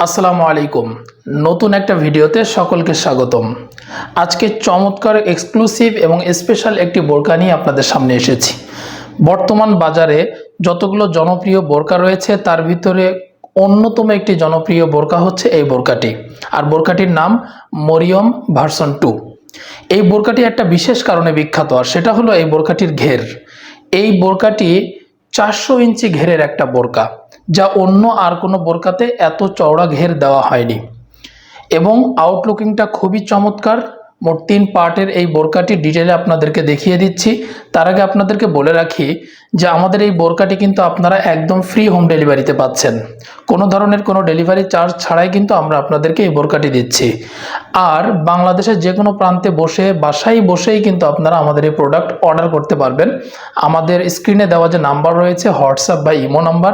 আসসালামু আলাইকুম। নতুন একটা ভিডিওতে সকলকে স্বাগতম। আজকে চমৎকার এক্সক্লুসিভ এবং স্পেশাল একটি বোরকা নিয়ে আপনাদের সামনে এসেছি। বর্তমান বাজারে যতগুলো জনপ্রিয় বোরকা রয়েছে তার ভিতরে অন্যতম একটি জনপ্রিয় বোরকা হচ্ছে এই বোরকাটি। আর বোরকাটির নাম মরিয়ম ভার্সন 2। এই বোরকাটি একটা বিশেষ কারণে বিখ্যাত, আর সেটা হলো এই বোরকাটির ঘের। এই বোরকাটি 400 ইঞ্চি ঘেরের একটা বোরকা, যা অন্য আর কোনো বোরকাতে এত চওড়া ঘের দেওয়া হয়নি। এবং আউটলুকিংটা খুবই চমৎকার। মোট 3 পার্টের এই বোরকাটি ডিটেলে আপনাদেরকে দেখিয়ে দিচ্ছি। তার আগে আপনাদেরকে বলে রাখি যে আমাদের এই বোরকাটি কিন্তু আপনারা একদম ফ্রি হোম ডেলিভারিতে পাচ্ছেন। কোনো ধরনের কোনো ডেলিভারি চার্জ ছাড়াই কিন্তু আমরা আপনাদেরকে এই বোরকাটি দিচ্ছি। আর বাংলাদেশের যে কোনো প্রান্তে বসে বাসায় বসেই কিন্তু আপনারা আমাদের এই প্রোডাক্ট অর্ডার করতে পারবেন। আমাদের স্ক্রিনে দেওয়া যে নাম্বার রয়েছে হোয়াটসঅ্যাপ বা ইমো নাম্বার,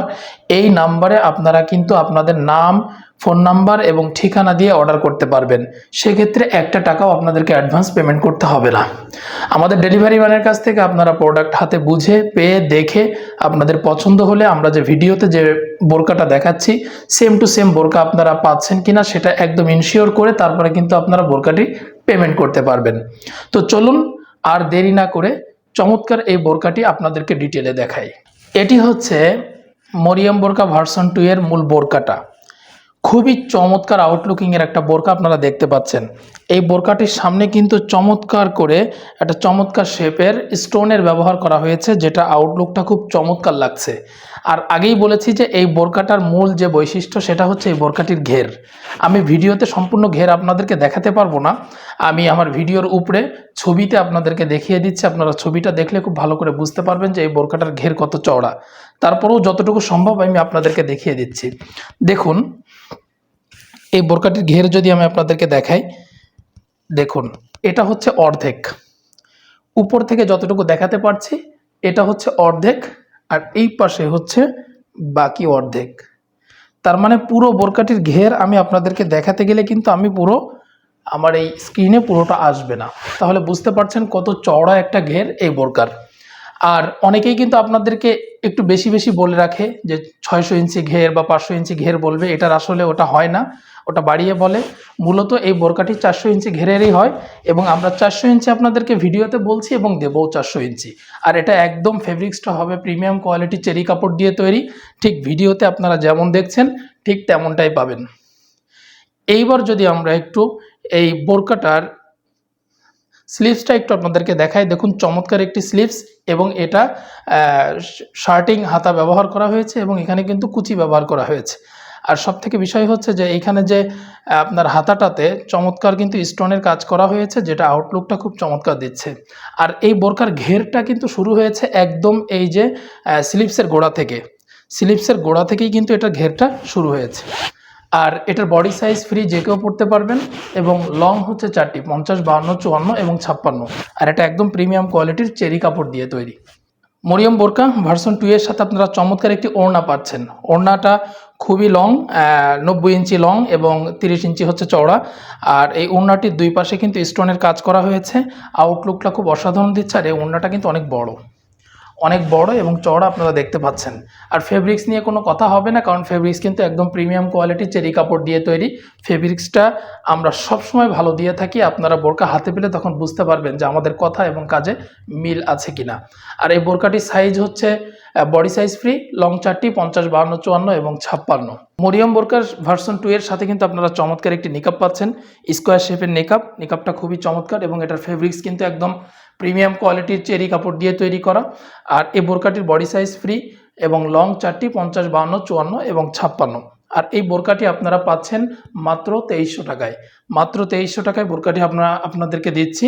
এই নাম্বারে আপনারা কিন্তু আপনাদের নাম, ফোন নাম্বার এবং ঠিকানা দিয়ে অর্ডার করতে পারবেন। সেক্ষেত্রে একটা টাকাও আপনাদেরকে অ্যাডভান্স পেমেন্ট করতে হবে না। আমাদের ডেলিভারি ম্যানের কাছ থেকে আপনারা প্রোডাক্ট হাতে বুঝে পেয়ে দেখে আপনাদের পছন্দ হলে আমরা যে ভিডিওতে যে বোরকাটা দেখাচ্ছি সেম টু সেম বোরকা আপনারা পাচ্ছেন কিনা সেটা একদম ইনশিওর করে তারপরে কিন্তু আপনারা বোরকাটি পেমেন্ট করতে পারবেন। তো চলুন আর দেরি না করে চমৎকার এই বোরকাটি আপনাদেরকে ডিটেলে দেখাই। এটি হচ্ছে মরিয়ম বোরকা ভার্সন 2 এর মূল বোরকাটা। খুবই চমৎকার আউটলুকিং এর একটা বোরকা আপনারা দেখতে পাচ্ছেন। এই বোরকাটির সামনে কিন্তু চমৎকার করে একটা চমৎকার শেপের স্টোনের ব্যবহার করা হয়েছে, যেটা আউটলুকটা খুব চমৎকার লাগছে। আর আগেই বলেছি যে এই বোরকাটার মূল যে বৈশিষ্ট্য সেটা হচ্ছে এই বোরকাটির ঘের। আমি ভিডিওতে সম্পূর্ণ ঘের আপনাদেরকে দেখাতে পারবো না, আমি আমার ভিডিওর উপরে ছবিতে আপনাদেরকে দেখিয়ে দিচ্ছি। আপনারা ছবিটা দেখলে খুব ভালো করে বুঝতে পারবেন যে এই বোরকাটার ঘের কত চওড়া। তারপরেও যতটুকু সম্ভব আমি আপনাদেরকে দেখিয়ে দিচ্ছি। দেখুন এই বোরকাটির ঘের যদি আমি আপনাদেরকে দেখাই, দেখুন এটা হচ্ছে অর্ধেক। উপর থেকে যতটুকু দেখাতে পারছি এটা হচ্ছে অর্ধেক, আর এই পাশে হচ্ছে বাকি অর্ধেক। তার মানে পুরো বোরকাটির ঘের আমি আপনাদেরকে দেখাতে গেলে কিন্তু আমি পুরো আমার এই স্ক্রিনে পুরোটা আসবে না। তাহলে বুঝতে পারছেন কত চওড়া একটা ঘের এই বোরকার। আর অনেকেই কিন্তু আপনাদেরকে একটু বেশি বেশি বলে রাখে যে 600 ইঞ্চি ঘের বা 500 ইঞ্চি ঘের বলবে, এটার আসলে ওটা হয় না, ওটা বাড়িয়ে বলে। মূলত এই বোরকাটি 400 ইঞ্চি ঘেরেরই হয়, এবং আমরা 400 ইঞ্চি আপনাদেরকে ভিডিওতে বলছি এবং দেবও 400 ইঞ্চি। আর এটা একদম ফেব্রিক্সটা হবে প্রিমিয়াম কোয়ালিটি চেরি কাপড় দিয়ে তৈরি। ঠিক ভিডিওতে আপনারা যেমন দেখছেন ঠিক তেমনটাই পাবেন। এইবার যদি আমরা একটু এই বোরকাটার স্লিভসটা একটু আপনাদেরকে দেখাই। দেখুন চমৎকার একটি স্লিভস, এবং এটা শার্টিং হাতা ব্যবহার করা হয়েছে এবং এখানে কিন্তু কুচি ব্যবহার করা হয়েছে। আর সব থেকে বিষয় হচ্ছে যে এইখানে যে আপনার হাতাটাতে চমৎকার কিন্তু স্টোনের কাজ করা হয়েছে, যেটা আউটলুকটা খুব চমৎকার দিচ্ছে। আর এই বোরকার ঘেরটা কিন্তু শুরু হয়েছে একদম এই যে স্লিভসের গোড়া থেকে। স্লিভসের গোড়া থেকেই কিন্তু এটা ঘেরটা শুরু হয়েছে। আর এটার বডি সাইজ ফ্রি, যে কেউ পড়তে পারবেন, এবং লং হচ্ছে 4টি, 50, 52, 54 এবং 56। আর এটা একদম প্রিমিয়াম কোয়ালিটির চেরি কাপড় দিয়ে তৈরি। মরিয়ম বোরকা ভার্সন 2 এর সাথে আপনারা চমৎকার একটি ওড়না পাচ্ছেন। ওড়নাটা খুবই লং, 90 ইঞ্চি লং এবং 30 ইঞ্চি হচ্ছে চওড়া। আর এই ওড়নাটির দুই পাশে কিন্তু স্টোনের কাজ করা হয়েছে। আউটলুকটা খুব অসাধারণ দিচ্ছে। আর এই ওড়নাটা কিন্তু অনেক বড় এবং চওড়া আপনারা দেখতে পাচ্ছেন। আর ফেব্রিক্স নিয়ে কোনো কথা হবে না, কারণ ফেব্রিক্স কিন্তু একদম প্রিমিয়াম কোয়ালিটি চেরি কাপড় দিয়ে তৈরি। ফেব্রিক্সটা আমরা সবসময় ভালো দিয়ে থাকি। আপনারা বোরকা হাতে পেলে তখন বুঝতে পারবেন যে আমাদের কথা এবং কাজে মিল আছে কিনা। আর এই বোরকাটির সাইজ হচ্ছে বডি সাইজ ফ্রি, লং 4টি, 50, 52, 54 এবং 56। মরিয়ম বোরকার ভার্সন 2 এর সাথে কিন্তু আপনারা চমৎকার একটি নিকাব পাচ্ছেন, স্কোয়ার শেপের নিকাবটা খুবই চমৎকার, এবং এটার ফেব্রিক্স কিন্তু একদম প্রিমিয়াম কোয়ালিটির চেরি কাপড় দিয়ে তৈরি করা। আর এই বোরকাটির বডি সাইজ ফ্রি এবং লং 4টি, 50, 52, 54 এবং 56। আর এই বোরকাটি আপনারা পাচ্ছেন মাত্র 2300 টাকায়। মাত্র 2300 টাকায় বোরকাটি আপনাদেরকে দিচ্ছি,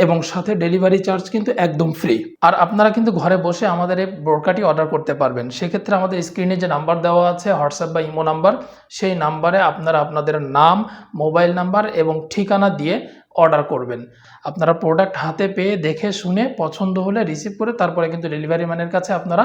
এবং সাথে ডেলিভারি চার্জ কিন্তু একদম ফ্রি। আর আপনারা কিন্তু ঘরে বসে আমাদের এই বোরকাটি অর্ডার করতে পারবেন। সেক্ষেত্রে আমাদের স্ক্রিনে যে নাম্বার দেওয়া আছে হোয়াটসঅ্যাপ বা ইমো নাম্বার, সেই নাম্বারে আপনারা আপনাদের নাম, মোবাইল নাম্বার এবং ঠিকানা দিয়ে অর্ডার করবেন। আপনারা প্রোডাক্ট হাতে পেয়ে দেখে শুনে পছন্দ হলে রিসিভ করে তারপরে কিন্তু ডেলিভারি ম্যানের কাছে আপনারা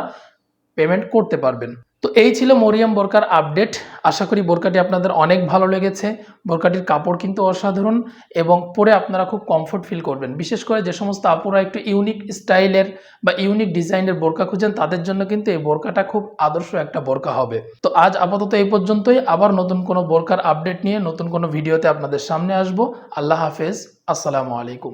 পেমেন্ট করতে পারবেন। তো এই ছিল মরিয়ম বোরকার আপডেট। আশা করি বোরকাটি আপনাদের অনেক ভালো লেগেছে। বোরকাটির কাপড় কিন্তু অসাধারণ এবং পরে আপনারা খুব কমফোর্ট ফিল করবেন। বিশেষ করে যে সমস্ত আপুরা একটু ইউনিক স্টাইলের বা ইউনিক ডিজাইনের বোরকা খুঁজেন তাদের জন্য কিন্তু এই বোরকাটা খুব আদর্শ একটা বোরকা হবে। তো আজ আপাতত এই পর্যন্তই। আবার নতুন কোনো বোরকার আপডেট নিয়ে নতুন কোনো ভিডিওতে আপনাদের সামনে আসবো। আল্লাহ হাফেজ, আসসালামু আলাইকুম।